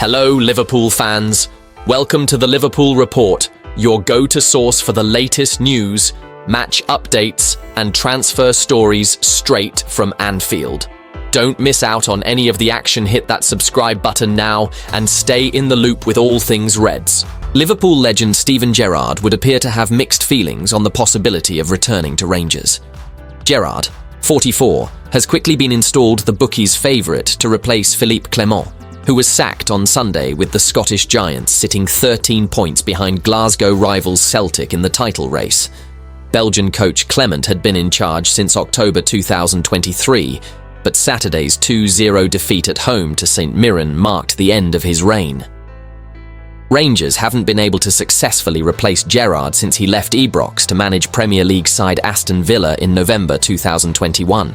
Hello, Liverpool fans. Welcome to the Liverpool Report, your go-to source for the latest news, match updates, and transfer stories straight from Anfield. Don't miss out on any of the action. Hit that subscribe button now and stay in the loop with all things Reds. Liverpool legend Steven Gerrard would appear to have mixed feelings on the possibility of returning to Rangers. Gerrard, 44, has quickly been installed the bookies' favourite to replace Philippe Clement, who was sacked on Sunday with the Scottish Giants sitting 13 points behind Glasgow rivals Celtic in the title race. Belgian coach Clement had been in charge since October 2023, but Saturday's 2-0 defeat at home to St Mirren marked the end of his reign. Rangers haven't been able to successfully replace Gerrard since he left Ibrox to manage Premier League side Aston Villa in November 2021.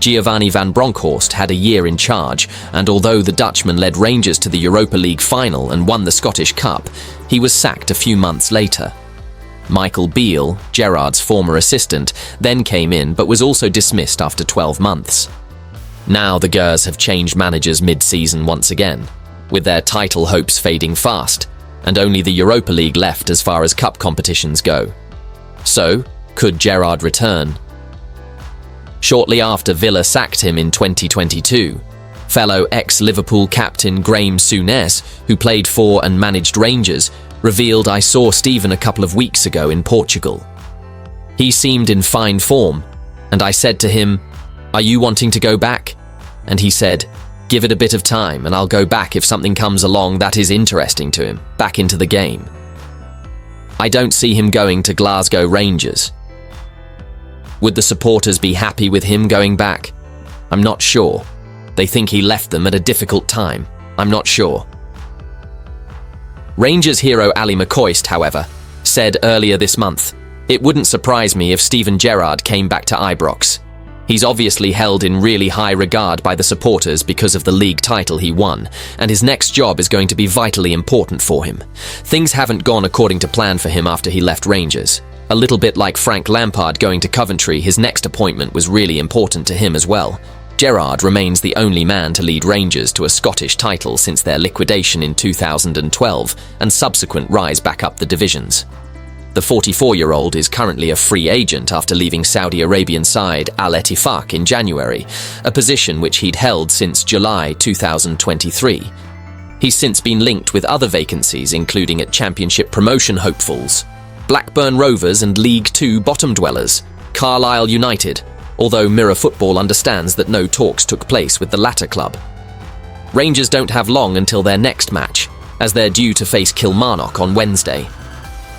Giovanni van Bronckhorst had a year in charge, and although the Dutchman led Rangers to the Europa League final and won the Scottish Cup, he was sacked a few months later. Michael Beale, Gerrard's former assistant, then came in but was also dismissed after 12 months. Now the Gers have changed managers mid-season once again, with their title hopes fading fast, and only the Europa League left as far as cup competitions go. So, could Gerrard return? Shortly after Villa sacked him in 2022, fellow ex-Liverpool captain Graeme Souness, who played for and managed Rangers, revealed, "I saw Steven a couple of weeks ago in Portugal. He seemed in fine form, and I said to him, 'Are you wanting to go back?' And he said, 'Give it a bit of time and I'll go back if something comes along that is interesting to him, back into the game.' I don't see him going to Glasgow Rangers. Would the supporters be happy with him going back? I'm not sure. They think he left them at a difficult time. I'm not sure." Rangers hero Ali McCoist, however, said earlier this month, "It wouldn't surprise me if Steven Gerrard came back to Ibrox. He's obviously held in really high regard by the supporters because of the league title he won, and his next job is going to be vitally important for him. Things haven't gone according to plan for him after he left Rangers. A little bit like Frank Lampard going to Coventry, his next appointment was really important to him as well. Gerrard remains the only man to lead Rangers to a Scottish title since their liquidation in 2012 and subsequent rise back up the divisions. The 44-year-old is currently a free agent after leaving Saudi Arabian side Al Ettifaq in January, a position which he'd held since July 2023. He's since been linked with other vacancies, including at Championship promotion hopefuls, Blackburn Rovers and League Two bottom dwellers, Carlisle United, although Mirror Football understands that no talks took place with the latter club. Rangers don't have long until their next match, as they're due to face Kilmarnock on Wednesday.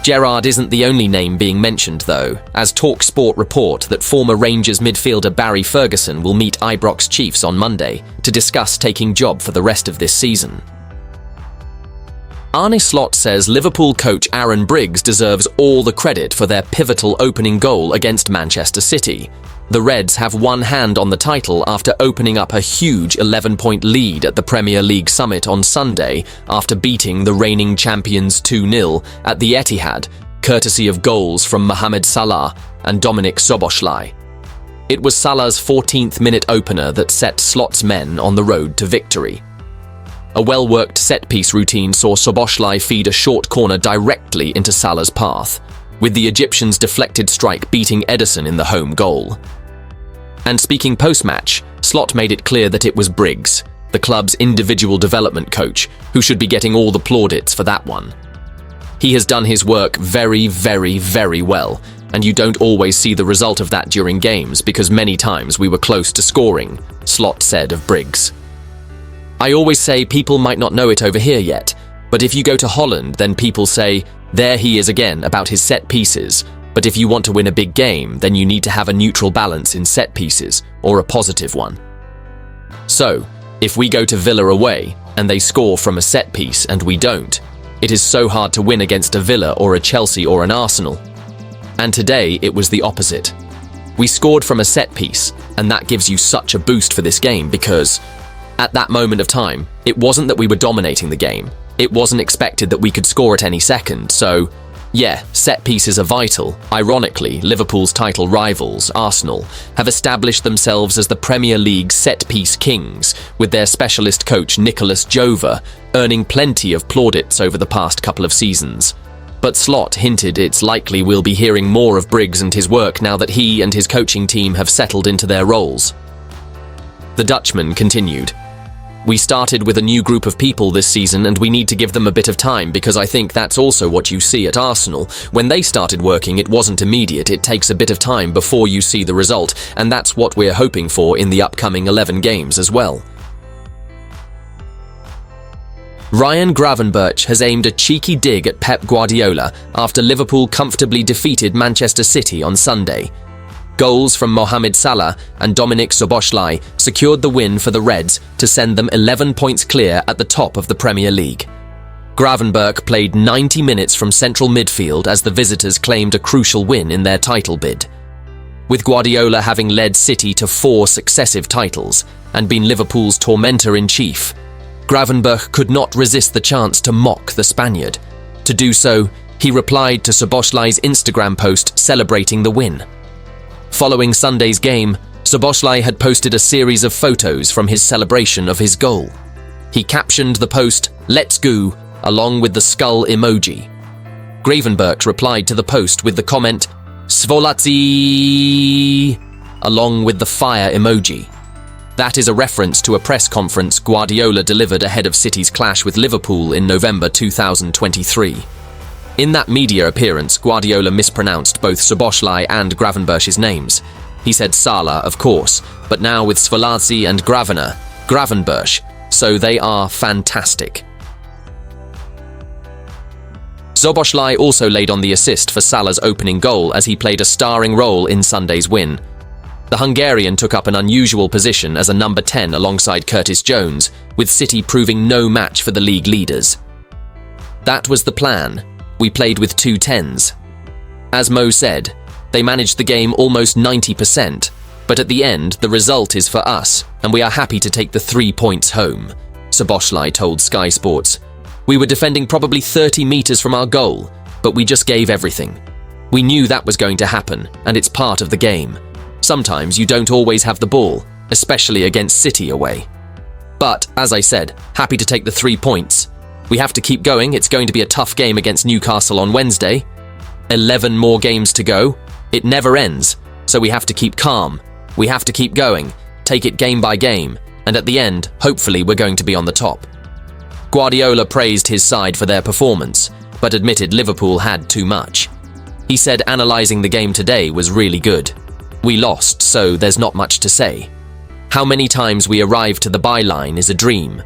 Gerrard isn't the only name being mentioned though, as TalkSport report that former Rangers midfielder Barry Ferguson will meet Ibrox Chiefs on Monday to discuss taking job for the rest of this season. Arneslot says Liverpool coach Aaron Briggs deserves all the credit for their pivotal opening goal against Manchester City. The Reds have one hand on the title after opening up a huge 11-point lead at the Premier League summit on Sunday after beating the reigning champions 2-0 at the Etihad, courtesy of goals from Mohamed Salah and Dominik Szoboszlai. It was Salah's 14th-minute opener that set Slot's men on the road to victory. A well-worked set-piece routine saw Szoboszlai feed a short corner directly into Salah's path, with the Egyptian's deflected strike beating Ederson in the home goal. And speaking post-match, Slot made it clear that it was Briggs, the club's individual development coach, who should be getting all the plaudits for that one. He has done his work very, very, very well, and you don't always see the result of that during games because many times we were close to scoring, Slot said of Briggs. "I always say people might not know it over here yet, but if you go to Holland, then people say, 'There he is again about his set pieces.' But if you want to win a big game, then you need to have a neutral balance in set pieces, or a positive one. So, if we go to Villa away, and they score from a set piece and we don't, it is so hard to win against a Villa or a Chelsea or an Arsenal. And today it was the opposite. We scored from a set piece, and that gives you such a boost for this game because at that moment of time, it wasn't that we were dominating the game. It wasn't expected that we could score at any second, so Yeah, set pieces are vital. Ironically, Liverpool's title rivals, Arsenal, have established themselves as the Premier League set-piece kings, with their specialist coach Nicolas Jova earning plenty of plaudits over the past couple of seasons. But Slot hinted it's likely we'll be hearing more of Briggs and his work now that he and his coaching team have settled into their roles. The Dutchman continued. We started with a new group of people this season and we need to give them a bit of time because I think that's also what you see at Arsenal. When they started working, it wasn't immediate. It takes a bit of time before you see the result, and that's what we're hoping for in the upcoming 11 games as well. Ryan Gravenberch has aimed a cheeky dig at Pep Guardiola after Liverpool comfortably defeated Manchester City on Sunday. Goals from Mohamed Salah and Dominik Szoboszlai secured the win for the Reds to send them 11 points clear at the top of the Premier League. Gravenberch played 90 minutes from central midfield as the visitors claimed a crucial win in their title bid. With Guardiola having led City to 4 successive titles and been Liverpool's tormentor-in-chief, Gravenberch could not resist the chance to mock the Spaniard. To do so, he replied to Szoboszlai's Instagram post celebrating the win. Following Sunday's game, Szoboszlai had posted a series of photos from his celebration of his goal. He captioned the post, "Let's go," along with the skull emoji. Gravenberch replied to the post with the comment, "Svolaci," along with the fire emoji. That is a reference to a press conference Guardiola delivered ahead of City's clash with Liverpool in November 2023. In that media appearance, Guardiola mispronounced both Szoboszlai and Gravenberch's names. He said Salah, of course, but now with Svolaci and Gravenberch, so they are fantastic. Szoboszlai also laid on the assist for Salah's opening goal as he played a starring role in Sunday's win. The Hungarian took up an unusual position as a number 10 alongside Curtis Jones, with City proving no match for the league leaders. That was the plan. We played with 2 10s. As Mo said, they managed the game almost 90%, but at the end, the result is for us, and we are happy to take the 3 points home, Szoboszlai told Sky Sports. We were defending probably 30 meters from our goal, but we just gave everything. We knew that was going to happen, and it's part of the game. Sometimes you don't always have the ball, especially against City away. But, as I said, happy to take the 3 points. We have to keep going. It's going to be a tough game against Newcastle on Wednesday. 11 more games to go. It never ends, so we have to keep calm. We have to keep going, take it game by game, and at the end, hopefully we're going to be on the top. Guardiola praised his side for their performance, but admitted Liverpool had too much. He said analysing the game today was really good. We lost, so there's not much to say. How many times we arrived to the byline is a dream.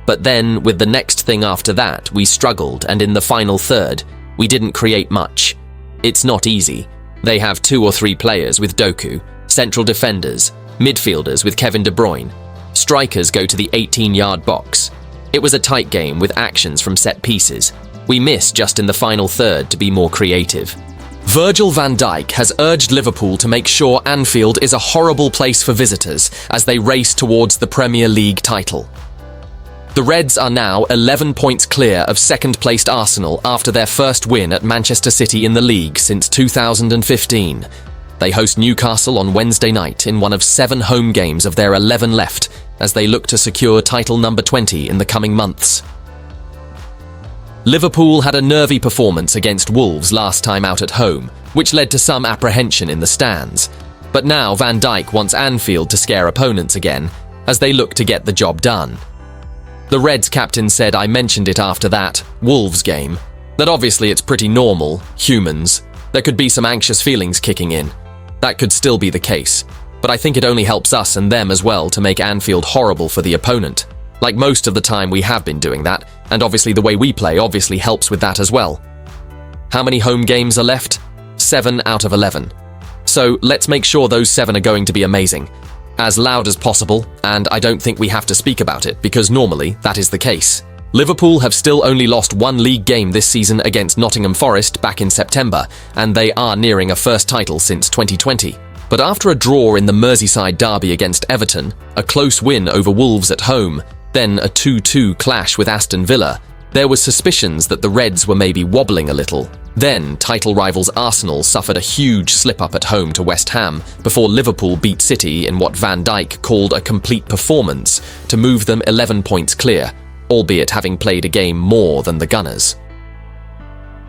But then, with the next thing after that, we struggled, and in the final third, we didn't create much. It's not easy. They have 2 or 3 players with Doku, central defenders, midfielders with Kevin De Bruyne. Strikers go to the 18-yard box. It was a tight game with actions from set pieces. We missed just in the final third to be more creative. Virgil-van-Dijk has urged Liverpool to make sure Anfield is a horrible place for visitors as they race towards the Premier League title. The Reds are now 11 points clear of second-placed Arsenal after their first win at Manchester City in the league since 2015. They host Newcastle on Wednesday night in one of 7 home games of their 11 left as they look to secure title number 20 in the coming months. Liverpool had a nervy performance against Wolves last time out at home, which led to some apprehension in the stands. But now Van Dijk wants Anfield to scare opponents again as they look to get the job done. The Reds captain said, "I mentioned it after that Wolves game, that obviously it's pretty normal, humans. There could be some anxious feelings kicking in. That could still be the case, but I think it only helps us and them as well to make Anfield horrible for the opponent. Like most of the time we have been doing that, and obviously the way we play obviously helps with that as well." How many home games are left? 7 out of 11. So let's make sure those 7 are going to be amazing. As loud as possible, and I don't think we have to speak about it because normally that is the case. Liverpool have still only lost 1 league game this season against Nottingham Forest back in September, and they are nearing a first title since 2020. But after a draw in the Merseyside derby against Everton, a close win over Wolves at home, then a 2-2 clash with Aston Villa, there was suspicions that the Reds were maybe wobbling a little. Then, title rivals Arsenal suffered a huge slip-up at home to West Ham before Liverpool beat City in what Van Dijk called a complete performance to move them 11 points clear, albeit having played a game more than the Gunners.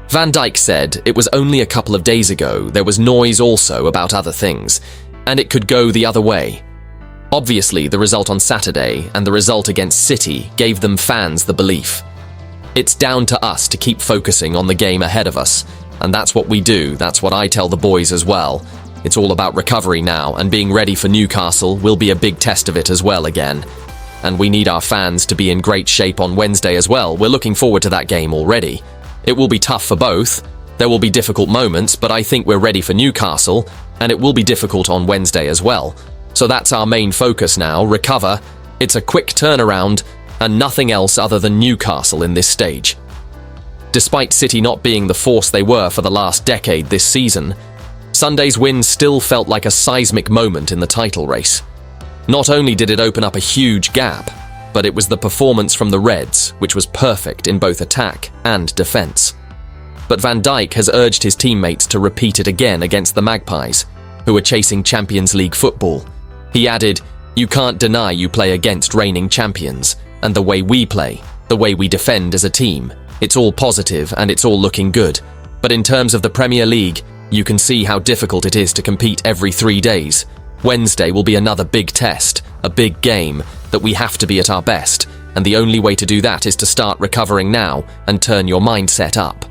Van Dijk said it was only a couple of days ago there was noise also about other things, and it could go the other way. Obviously, the result on Saturday and the result against City gave them fans the belief. It's down to us to keep focusing on the game ahead of us, and that's what we do, that's what I tell the boys as well. It's all about recovery now, and being ready for Newcastle will be a big test of it as well again. And we need our fans to be in great shape on Wednesday as well. We're looking forward to that game already. It will be tough for both. There will be difficult moments, but I think we're ready for Newcastle, and it will be difficult on Wednesday as well. So that's our main focus now, recover. It's a quick turnaround, and nothing else other than Newcastle in this stage. Despite City not being the force they were for the last decade this season, Sunday's win still felt like a seismic moment in the title race. Not only did it open up a huge gap, but it was the performance from the Reds, which was perfect in both attack and defence. But Van Dijk has urged his teammates to repeat it again against the Magpies, who are chasing Champions League football. He added, "You can't deny you play against reigning champions, and the way we play, the way we defend as a team, it's all positive and it's all looking good. But in terms of the Premier League, you can see how difficult it is to compete every 3 days. Wednesday will be another big test, a big game, that we have to be at our best, and the only way to do that is to start recovering now and turn your mindset up."